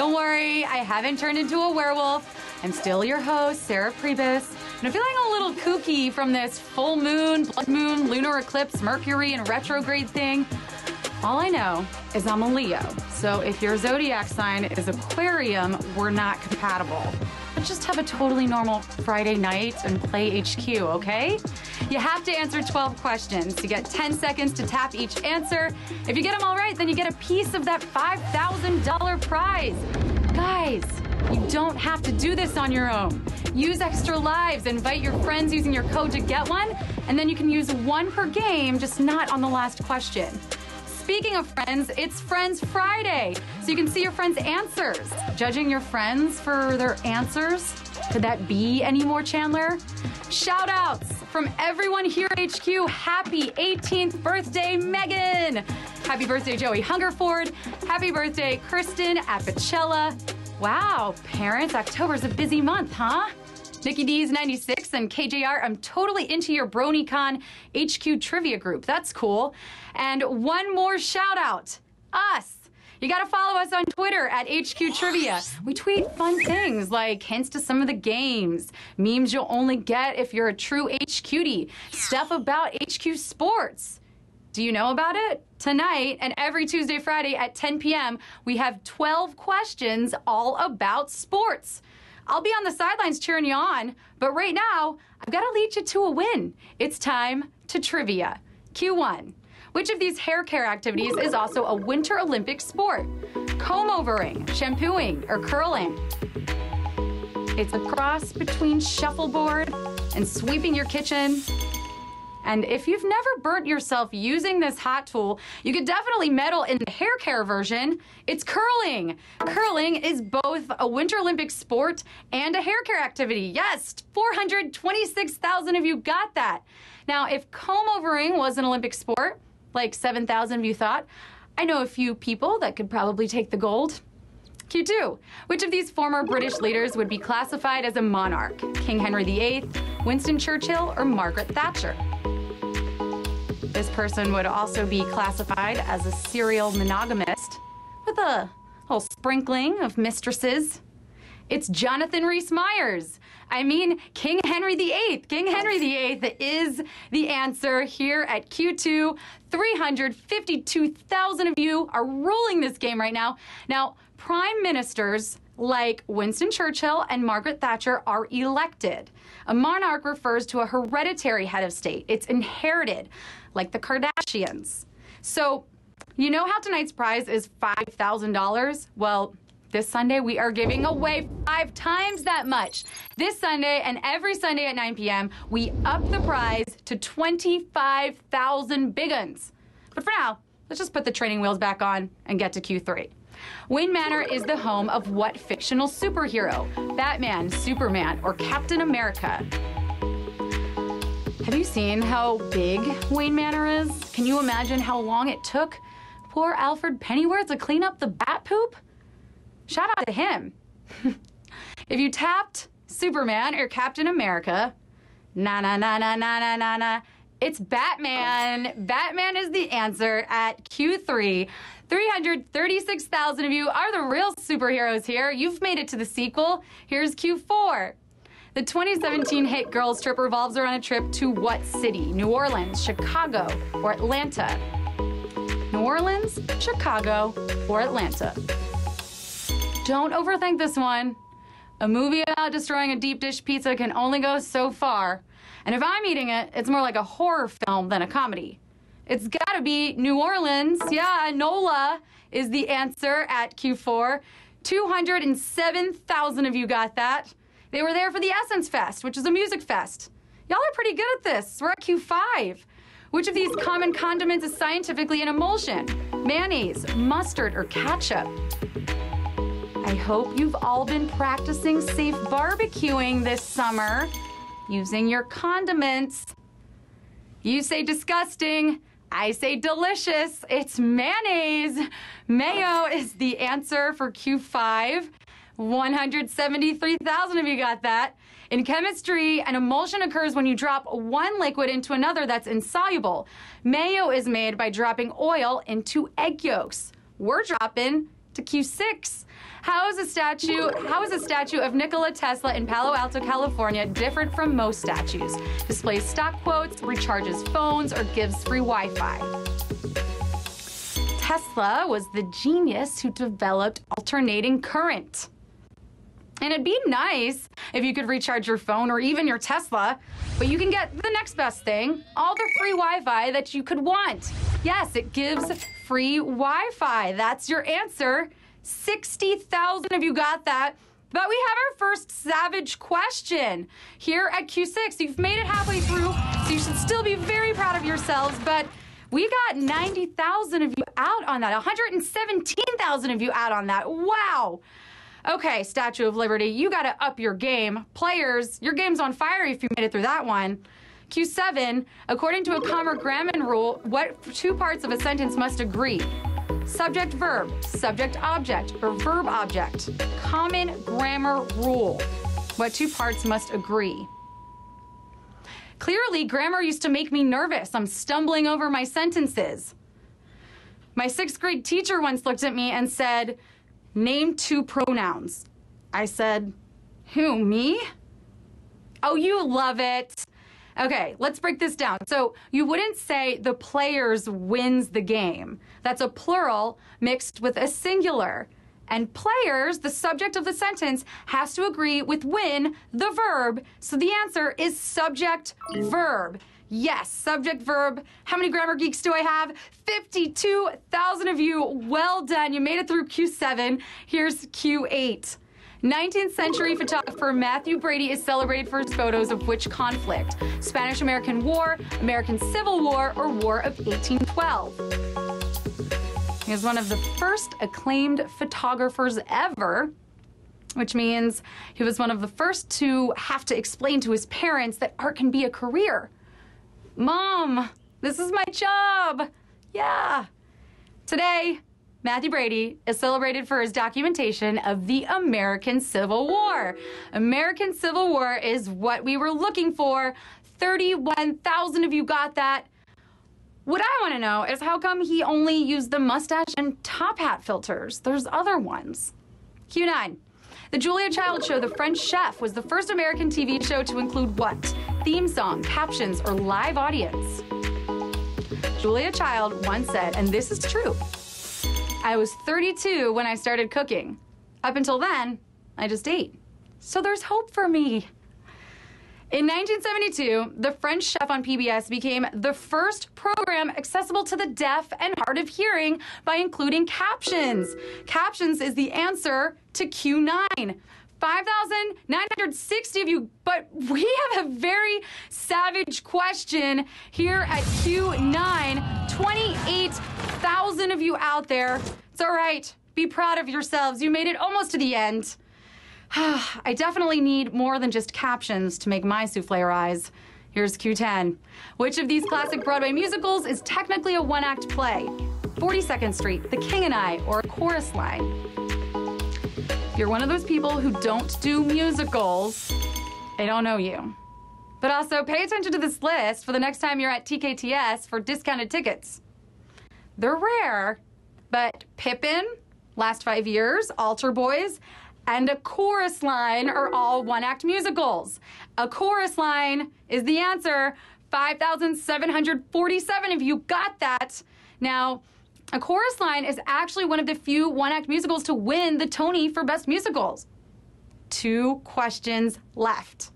Don't worry, I haven't turned into a werewolf. I'm still your host, Sarah Priebus, and I'm feeling a little kooky from this full moon, blood moon, lunar eclipse, Mercury, and retrograde thing. All I know is I'm a Leo, so if your zodiac sign is Aquarium, we're not compatible. Let's just have a totally normal Friday night and play HQ, okay? You have to answer 12 questions. You get 10 seconds to tap each answer. If you get them all right, then you get a piece of that $5,000 prize. Guys, you don't have to do this on your own. Use extra lives, invite your friends using your code to get one, and then you can use one per game, just not on the last question. Speaking of friends, it's Friends Friday, so you can see your friends' answers. Judging your friends for their answers? Could that be any more Chandler? Shout outs from everyone here at HQ. Happy 18th birthday, Megan. Happy birthday, Joey Hungerford. Happy birthday, Kristen at Bacella. Wow, parents, October's a busy month, huh? Nikki D's 96 and KJR, I'm totally into your BronyCon HQ trivia group. That's cool. And one more shout out, us. You gotta follow us on Twitter at HQ Trivia. We tweet fun things like hints to some of the games, memes you'll only get if you're a true HQtie, stuff about HQ sports. Do you know about it? Tonight and every Tuesday, Friday at 10 p.m., we have 12 questions all about sports. I'll be on the sidelines cheering you on, but right now, I've got to lead you to a win. It's time to trivia. Q1. Which of these hair care activities is also a Winter Olympic sport? Comb-overing, shampooing, or curling? It's a cross between shuffleboard and sweeping your kitchen. And if you've never burnt yourself using this hot tool, you could definitely medal in the hair care version. It's curling. Curling is both a Winter Olympic sport and a hair care activity. Yes, 426,000 of you got that. Now, if comb-overing was an Olympic sport, like 7,000 of you thought, I know a few people that could probably take the gold. Q2. Which of these former British leaders would be classified as a monarch? King Henry VIII, Winston Churchill, or Margaret Thatcher? This person would also be classified as a serial monogamist with a whole sprinkling of mistresses. It's Jonathan Rhys-Meyers. I mean, King Henry VIII. King Henry VIII is the answer here at Q2. 352,000 of you are ruling this game right now. Now, prime ministers like Winston Churchill and Margaret Thatcher are elected. A monarch refers to a hereditary head of state. It's inherited, like the Kardashians. So, you know how tonight's prize is $5,000? Well, This Sunday, we are giving away 5 times that much. This Sunday and every Sunday at 9 p.m., we up the prize to 25,000 big uns. But for now, let's just put the training wheels back on and get to Q3. Wayne Manor is the home of what fictional superhero? Batman, Superman, or Captain America? Have you seen how big Wayne Manor is? Can you imagine how long it took poor Alfred Pennyworth to clean up the bat poop? Shout out to him. If you tapped Superman or Captain America, it's Batman. Batman is the answer at Q3. 336,000 of you are the real superheroes here. You've made it to the sequel. Here's Q4. The 2017 hit Girls Trip revolves around a trip to what city? New Orleans, Chicago, or Atlanta? New Orleans, Chicago, or Atlanta? Don't overthink this one. A movie about destroying a deep dish pizza can only go so far. And if I'm eating it, it's more like a horror film than a comedy. It's gotta be New Orleans. Yeah, NOLA is the answer at Q4. 207,000 of you got that. They were there for the Essence Fest, which is a music fest. Y'all are pretty good at this. We're at Q5. Which of these common condiments is scientifically an emulsion? Mayonnaise, mustard, or ketchup? I hope you've all been practicing safe barbecuing this summer using your condiments. You say disgusting, I say delicious. It's mayonnaise. Mayo is the answer for Q5. 173,000 of you got that. In chemistry, an emulsion occurs when you drop one liquid into another that's insoluble. Mayo is made by dropping oil into egg yolks. We're dropping to Q6. How is a statue of Nikola Tesla in Palo Alto, California different from most statues? Displays stock quotes, recharges phones, or gives free Wi-Fi? Tesla was the genius who developed alternating current. And it'd be nice if you could recharge your phone or even your Tesla, but you can get the next best thing, all the free Wi-Fi that you could want. Yes, it gives free Wi-Fi. That's your answer. 60,000 of you got that. But we have our first savage question here at Q6. You've made it halfway through, so you should still be very proud of yourselves, but we got 90,000 of you out on that. 117,000 of you out on that. Wow. Okay, Statue of Liberty, you got to up your game. Players, your game's on fire if you made it through that one. Q7, according to a common grammar rule, what 2 parts of a sentence must agree? Subject verb, subject object, or verb object. Common grammar rule. What 2 parts must agree? Clearly, grammar used to make me nervous. I'm stumbling over my sentences. My 6th grade teacher once looked at me and said, "Name 2 pronouns." I said, "Who, me?" Oh, you love it. Okay, let's break this down. So you wouldn't say the players wins the game. That's a plural mixed with a singular. And players, the subject of the sentence, has to agree with win, the verb. So the answer is subject verb. Yes, subject verb. How many grammar geeks do I have? 52,000 of you. Well done. You made it through Q7. Here's Q8. 19th century photographer Matthew Brady is celebrated for his photos of which conflict? Spanish-American War, American Civil War, or War of 1812? He was one of the first acclaimed photographers ever, which means he was one of the first to have to explain to his parents that art can be a career. Mom, this is my job. Yeah. Today, Matthew Brady is celebrated for his documentation of the American Civil War. American Civil War is what we were looking for. 31,000 of you got that. What I want to know is how come he only used the mustache and top hat filters? There's other ones. Q9. The Julia Child show, The French Chef, was the first American TV show to include what? Theme song, captions, or live audience? Julia Child once said, and this is true, "I was 32 when I started cooking. Up until then, I just ate. So there's hope for me." In 1972, The French Chef on PBS became the first program accessible to the deaf and hard of hearing by including captions. Captions is the answer to Q9. 5,960 of you, but we have a very savage question here at Q9. 28,000 of you out there. It's all right. Be proud of yourselves. You made it almost to the end. I definitely need more than just captions to make my souffle rise. Here's Q10. Which of these classic Broadway musicals is technically a one-act play? 42nd Street, The King and I, or a chorus line? If you're one of those people who don't do musicals, I don't know you. But also, pay attention to this list for the next time you're at TKTS for discounted tickets. They're rare, but Pippin, Last 5 Years, Altar Boys, and A Chorus Line are all one-act musicals. A Chorus Line is the answer. 5,747 of you got that. Now, A Chorus Line is actually one of the few one-act musicals to win the Tony for Best Musicals. 2 questions left.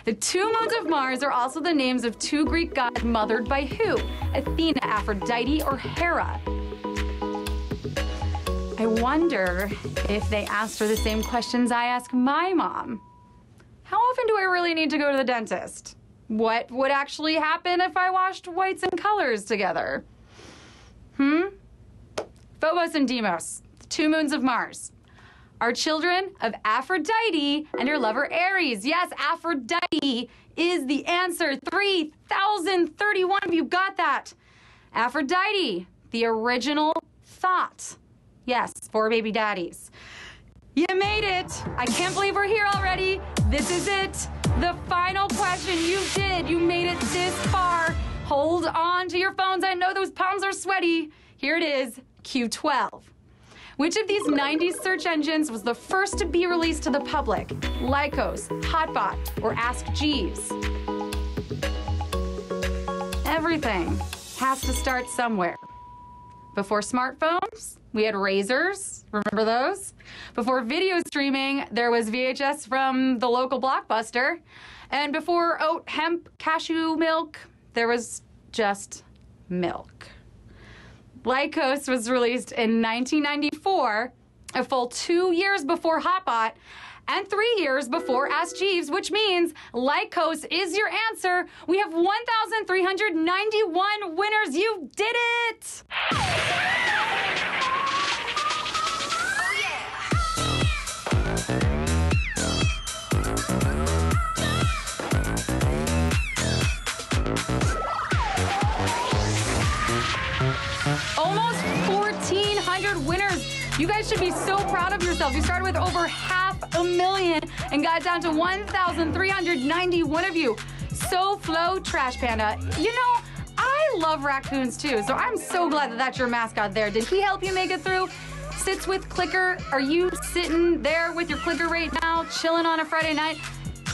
The 2 moons of Mars are also the names of 2 Greek gods mothered by who? Athena, Aphrodite, or Hera? I wonder if they asked her the same questions I ask my mom. How often do I really need to go to the dentist? What would actually happen if I washed whites and colors together? Phobos and Deimos, 2 moons of Mars, are children of Aphrodite and her lover Ares. Yes, Aphrodite is the answer. 3,031 of you got that. Aphrodite, the original thought. Yes, 4 baby daddies. You made it. I can't believe we're here already. This is it. The final question. You did. You made it this far. Hold on to your phones. I know those palms are sweaty. Here it is, Q12. Which of these 90s search engines was the first to be released to the public? Lycos, Hotbot, or Ask Jeeves? Everything has to start somewhere. Before smartphones, we had razors. Remember those? Before video streaming, there was VHS from the local Blockbuster. And before oat, hemp, cashew milk, there was just milk. Lycos was released in 1994, a full 2 years before Hotbot, and 3 years before Ask Jeeves, which means Lycos is your answer. We have 1,391 winners. You did it! Almost 1,400 winners. You guys should be so proud of yourselves. You started with over 500,000 and got down to 1,391 of you. So Flo Trash Panda. You know, I love raccoons too, so I'm so glad that that's your mascot there. Did he help you make it through? Sits with Clicker. Are you sitting there with your Clicker right now, chilling on a Friday night?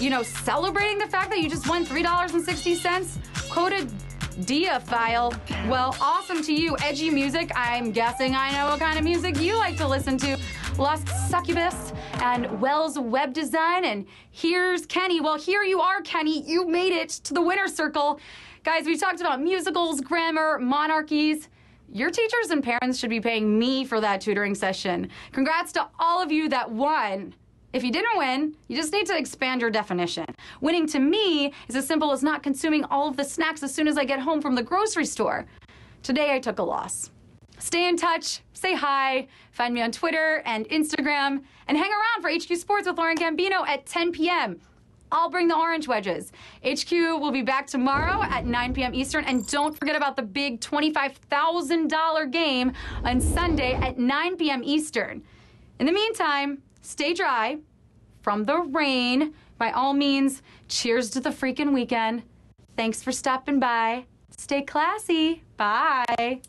You know, celebrating the fact that you just won $3.60? Quoted Dia file. Well, awesome to you. Edgy music. I'm guessing I know what kind of music you like to listen to. Lost Succubus and Wells Web Design. And here's Kenny. Well, here you are, Kenny. You made it to the winner's circle. Guys, we talked about musicals, grammar, monarchies. Your teachers and parents should be paying me for that tutoring session. Congrats to all of you that won. If you didn't win, you just need to expand your definition. Winning to me is as simple as not consuming all of the snacks as soon as I get home from the grocery store. Today I took a loss. Stay in touch, say hi, find me on Twitter and Instagram, and hang around for HQ Sports with Lauren Gambino at 10 p.m. I'll bring the orange wedges. HQ will be back tomorrow at 9 p.m. Eastern, and don't forget about the big $25,000 game on Sunday at 9 p.m. Eastern. In the meantime, stay dry from the rain. By all means, cheers to the freaking weekend. Thanks for stopping by. Stay classy. Bye.